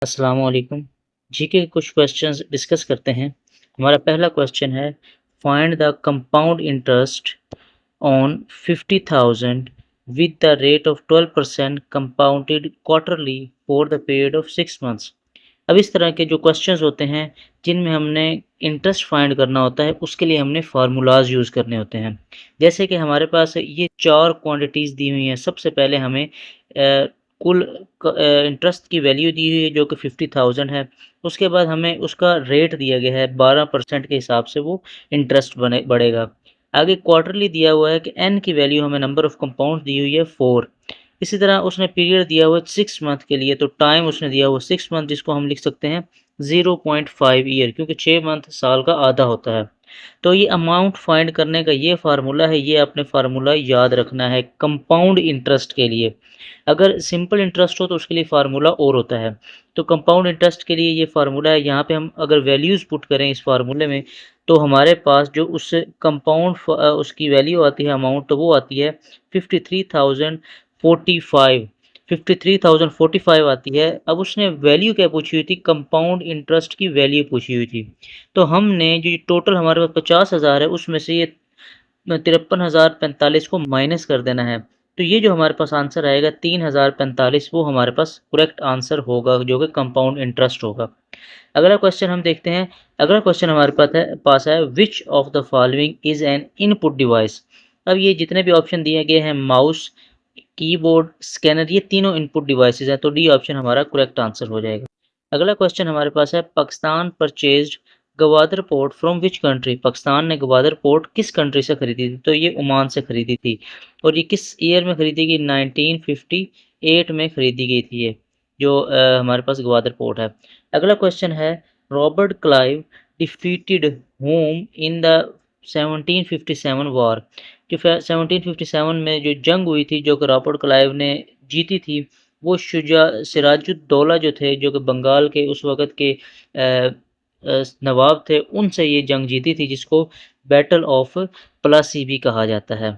अस्सलाम वालेकुम। जीके के कुछ क्वेश्चंस डिस्कस करते हैं। हमारा पहला क्वेश्चन है, find the compound interest on 50,000 with the rate of 12% compounded quarterly for the period of 6 months. अब इस तरह के जो क्वेश्चंस होते हैं जिनमें हमने इंटरेस्ट फाइंड करना होता है, उसके लिए हमने फार्मूलाज यूज़ करने होते हैं। जैसे कि हमारे पास ये 4 क्वांटिटीज़ दी हुई हैं। सबसे पहले हमें कुल इंटरेस्ट की वैल्यू दी हुई है जो कि 50,000 है। उसके बाद हमें उसका रेट दिया गया है, 12% के हिसाब से वो इंटरेस्ट बढ़ेगा। आगे क्वार्टरली दिया हुआ है कि एन की वैल्यू हमें नंबर ऑफ कंपाउंड दी हुई है 4। इसी तरह उसने पीरियड दिया हुआ है 6 मंथ के लिए, तो टाइम उसने दिया हुआ 6 मंथ, जिसको हम लिख सकते हैं 0.5 ईयर, क्योंकि 6 मंथ साल का आधा होता है। तो ये अमाउंट फाइंड करने का ये फार्मूला है, ये आपने फार्मूला याद रखना है कंपाउंड इंटरेस्ट के लिए। अगर सिंपल इंटरेस्ट हो तो उसके लिए फार्मूला और होता है। तो कंपाउंड इंटरेस्ट के लिए ये फार्मूला है। यहाँ पे हम अगर वैल्यूज़ पुट करें इस फार्मूले में, तो हमारे पास जो उस कंपाउंड उसकी वैल्यू आती है, अमाउंट, तो वो आती है 53,045। 53,045 आती है। अब उसने वैल्यू क्या पूछी हुई थी? कंपाउंड इंटरेस्ट की वैल्यू पूछी हुई थी। तो हमने जो टोटल हमारे पास 50,000 है, उसमें से ये 53,045 को माइनस कर देना है। तो ये जो हमारे पास आंसर आएगा 3,045, वो हमारे पास करेक्ट आंसर होगा, जो कि कंपाउंड इंटरेस्ट होगा। अगला क्वेश्चन हम देखते हैं। अगला क्वेश्चन हमारे पास है, which of the following is an input device. अब ये जितने भी ऑप्शन दिए गए हैं, माउस, कीबोर्ड, स्कैनर, ये तीनों इनपुट डिवाइसेस हैं, तो डी ऑप्शन हमारा करेक्ट आंसर हो जाएगा। अगला क्वेश्चन हमारे पास है, Pakistan purchased Gwadar port from which country. Pakistan ने गवादर पोर्ट किस कंट्री से खरीदी थी? तो ये ओमान से खरीदी थी। और ये किस ईयर में खरीदी गई? 1958 में खरीदी गई थी ये, जो हमारे पास गवादर पोर्ट है। अगला क्वेश्चन है, Robert Clive defeated home in the 1757 war. जो 1757 में जो जंग हुई थी, जो कि रॉबर्ट क्लाइव ने जीती थी, वो सिराजुद्दौला जो थे, जो कि बंगाल के उस वक़्त के नवाब थे, उनसे ये जंग जीती थी, जिसको बैटल ऑफ प्लासी भी कहा जाता है।